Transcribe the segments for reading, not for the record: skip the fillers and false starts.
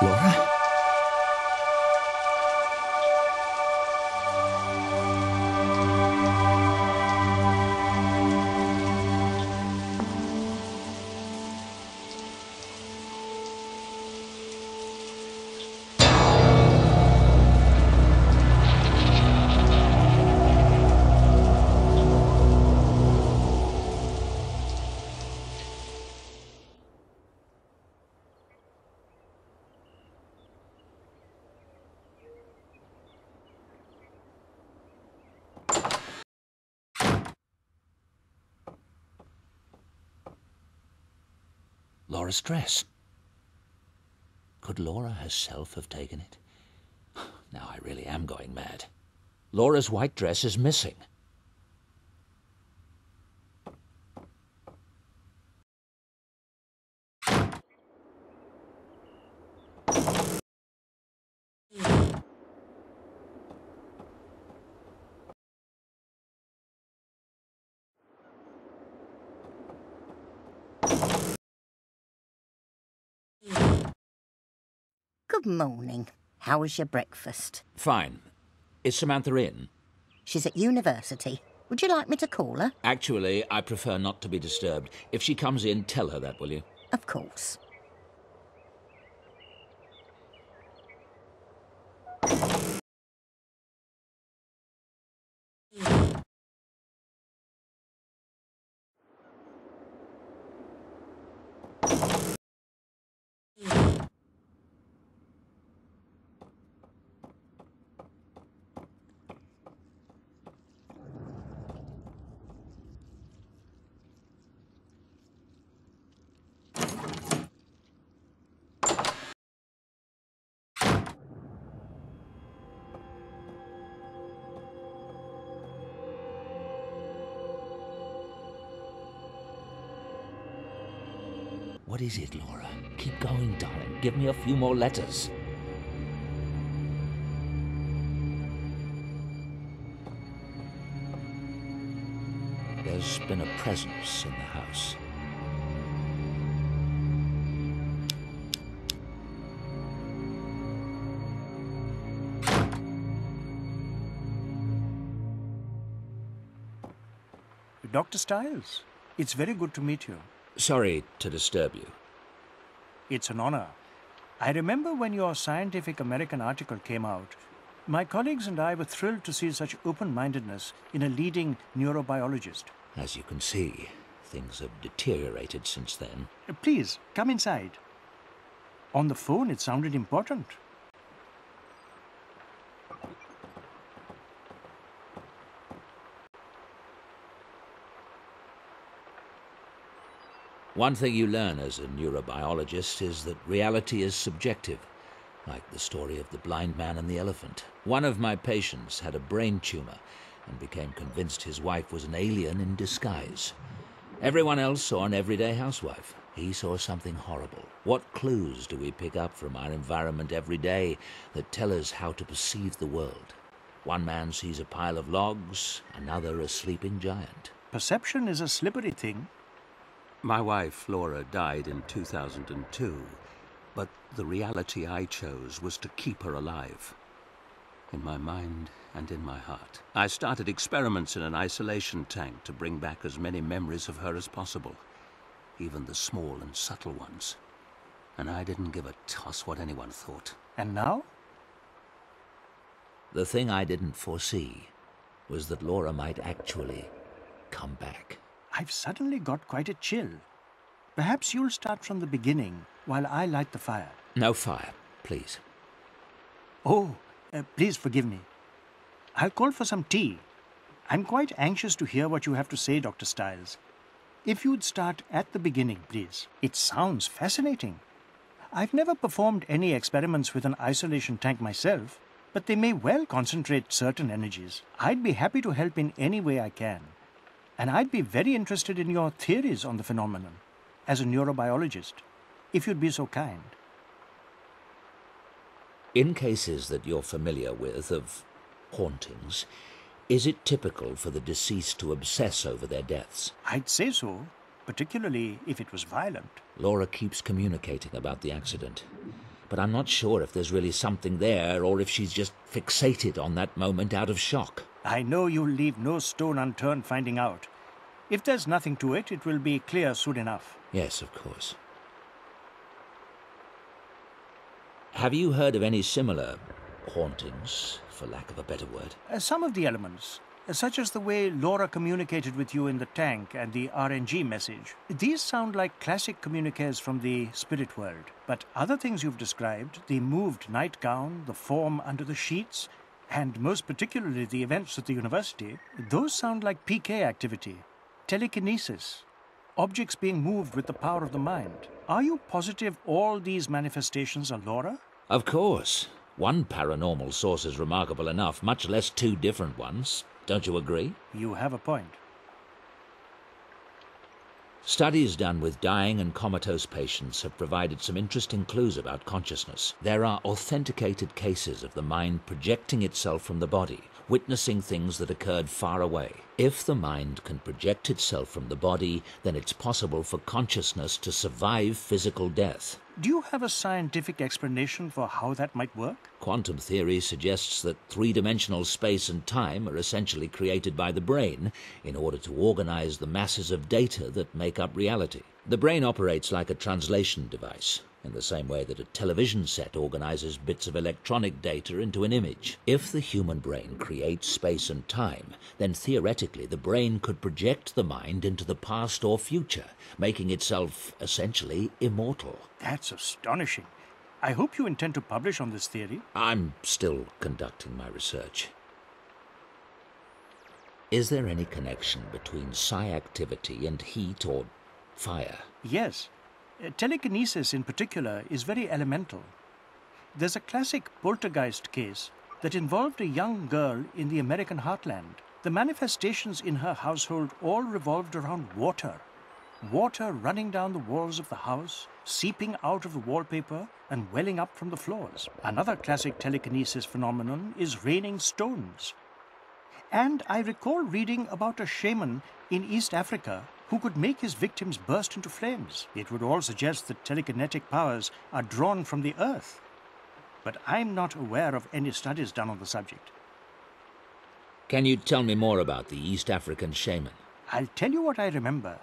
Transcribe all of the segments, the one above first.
Laura? Laura's dress. Could Laura herself have taken it? Now I really am going mad. Laura's white dress is missing. Good morning. How was your breakfast? Fine. Is Samantha in? She's at university. Would you like me to call her? Actually, I prefer not to be disturbed. If she comes in, tell her that, will you? Of course. What is it, Laura? Keep going, darling. Give me a few more letters. There's been a presence in the house. Dr. Stiles, it's very good to meet you. Sorry to disturb you. It's an honor. I remember when your Scientific American article came out, my colleagues and I were thrilled to see such open-mindedness in a leading neurobiologist. As you can see, things have deteriorated since then. Please, come inside. On the phone, it sounded important. One thing you learn as a neurobiologist is that reality is subjective, like the story of the blind man and the elephant. One of my patients had a brain tumor and became convinced his wife was an alien in disguise. Everyone else saw an everyday housewife. He saw something horrible. What clues do we pick up from our environment every day that tell us how to perceive the world? One man sees a pile of logs, another a sleeping giant. Perception is a slippery thing. My wife, Laura, died in 2002, but the reality I chose was to keep her alive. In my mind and in my heart. I started experiments in an isolation tank to bring back as many memories of her as possible, even the small and subtle ones. And I didn't give a toss what anyone thought. And now? The thing I didn't foresee was that Laura might actually come back. I've suddenly got quite a chill. Perhaps you'll start from the beginning while I light the fire. No fire, please. Oh, please forgive me. I'll call for some tea. I'm quite anxious to hear what you have to say, Dr. Stiles. If you'd start at the beginning, please. It sounds fascinating. I've never performed any experiments with an isolation tank myself, but they may well concentrate certain energies. I'd be happy to help in any way I can. And I'd be very interested in your theories on the phenomenon, as a neurobiologist, if you'd be so kind. In cases that you're familiar with of hauntings, is it typical for the deceased to obsess over their deaths? I'd say so, particularly if it was violent. Laura keeps communicating about the accident. but I'm not sure if there's really something there or if she's just fixated on that moment out of shock. I know you'll leave no stone unturned finding out. If there's nothing to it, it will be clear soon enough. Yes, of course. Have you heard of any similar hauntings, for lack of a better word? Some of the elements, such as the way Laura communicated with you in the tank and the RNG message, these sound like classic communiques from the spirit world. But other things you've described, the moved nightgown, the form under the sheets, and most particularly the events at the university, those sound like PK activity, telekinesis, objects being moved with the power of the mind. Are you positive all these manifestations are Laura? Of course. One paranormal source is remarkable enough, much less two different ones. Don't you agree? You have a point. Studies done with dying and comatose patients have provided some interesting clues about consciousness. There are authenticated cases of the mind projecting itself from the body, witnessing things that occurred far away. If the mind can project itself from the body, then it's possible for consciousness to survive physical death. Do you have a scientific explanation for how that might work? Quantum theory suggests that three-dimensional space and time are essentially created by the brain in order to organize the masses of data that make up reality. The brain operates like a translation device, in the same way that a television set organizes bits of electronic data into an image. If the human brain creates space and time, then theoretically the brain could project the mind into the past or future, making itself essentially immortal. That's astonishing. I hope you intend to publish on this theory. I'm still conducting my research. Is there any connection between psi activity and heat or fire? Yes. Telekinesis in particular is very elemental. There's a classic poltergeist case that involved a young girl in the American heartland. The manifestations in her household all revolved around water. Water running down the walls of the house, seeping out of the wallpaper and welling up from the floors. Another classic telekinesis phenomenon is raining stones. And I recall reading about a shaman in East Africa who could make his victims burst into flames. It would all suggest that telekinetic powers are drawn from the earth. But I'm not aware of any studies done on the subject. Can you tell me more about the East African shaman? I'll tell you what I remember.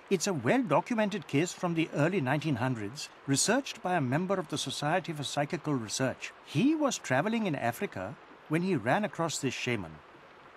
It's a well-documented case from the early 1900s, researched by a member of the Society for Psychical Research. He was traveling in Africa when he ran across this shaman.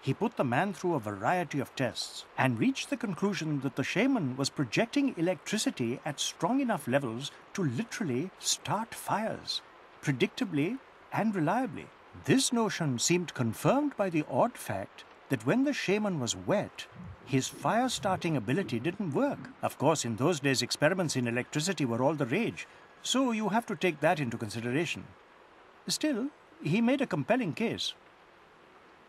He put the man through a variety of tests and reached the conclusion that the shaman was projecting electricity at strong enough levels to literally start fires, predictably and reliably. This notion seemed confirmed by the odd fact that when the shaman was wet, his fire-starting ability didn't work. Of course, in those days, experiments in electricity were all the rage, so you have to take that into consideration. Still, he made a compelling case.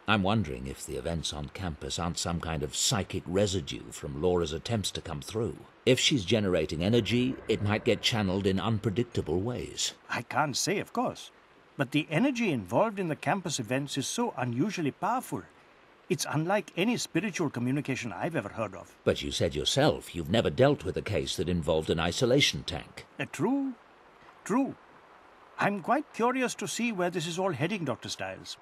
I'm wondering if the events on campus aren't some kind of psychic residue from Laura's attempts to come through. If she's generating energy, it might get channeled in unpredictable ways. I can't say, of course, but the energy involved in the campus events is so unusually powerful. It's unlike any spiritual communication I've ever heard of. But you said yourself you've never dealt with a case that involved an isolation tank. True. I'm quite curious to see where this is all heading, Dr. Stiles.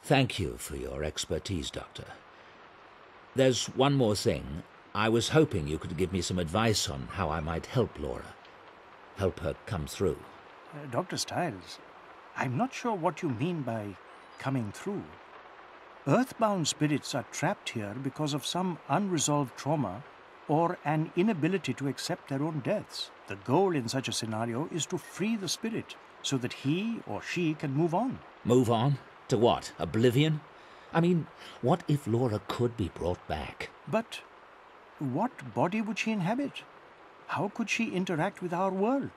Thank you for your expertise, Doctor. There's one more thing. I was hoping you could give me some advice on how I might help Laura. Help her come through. Dr. Stiles, I'm not sure what you mean by coming through. Earthbound spirits are trapped here because of some unresolved trauma or an inability to accept their own deaths. The goal in such a scenario is to free the spirit so that he or she can move on. Move on? To what? Oblivion? I mean, what if Laura could be brought back? But what body would she inhabit? How could she interact with our world?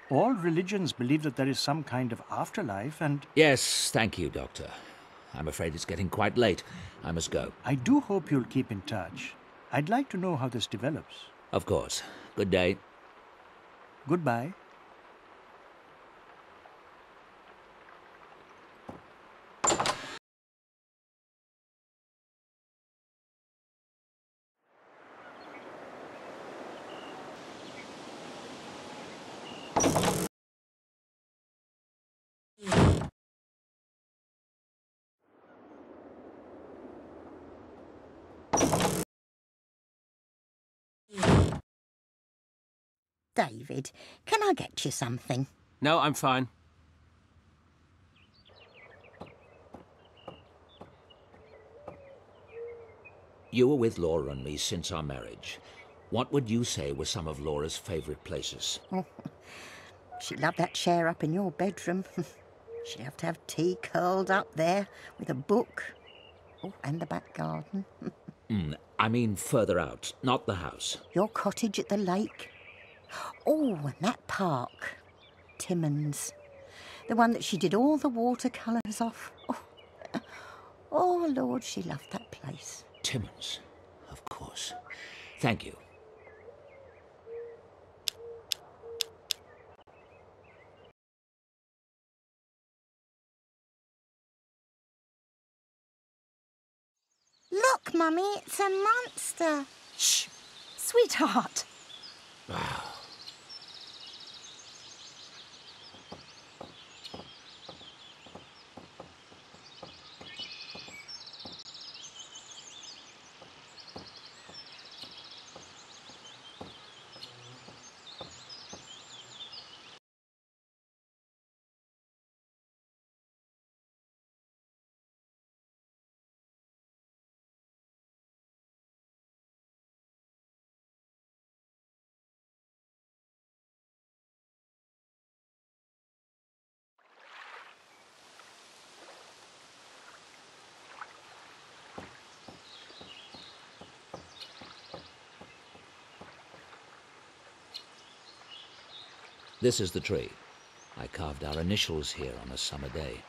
All religions believe that there is some kind of afterlife and... Yes, thank you, Doctor. I'm afraid it's getting quite late. I must go. I do hope you'll keep in touch. I'd like to know how this develops. Of course. Good day. Goodbye. David, can I get you something? No, I'm fine. You were with Laura and me since our marriage. What would you say were some of Laura's favourite places? Oh, she loved that chair up in your bedroom. She'd have to have tea curled up there with a book. Oh, and the back garden. I mean further out, not the house. Your cottage at the lake. Oh, and that park. Timmins. The one that she did all the watercolours off. Oh, Lord, she loved that place. Timmins, of course. Thank you. Look, Mummy, it's a monster. Shh! Sweetheart! Wow. This is the tree. I carved our initials here on a summer day.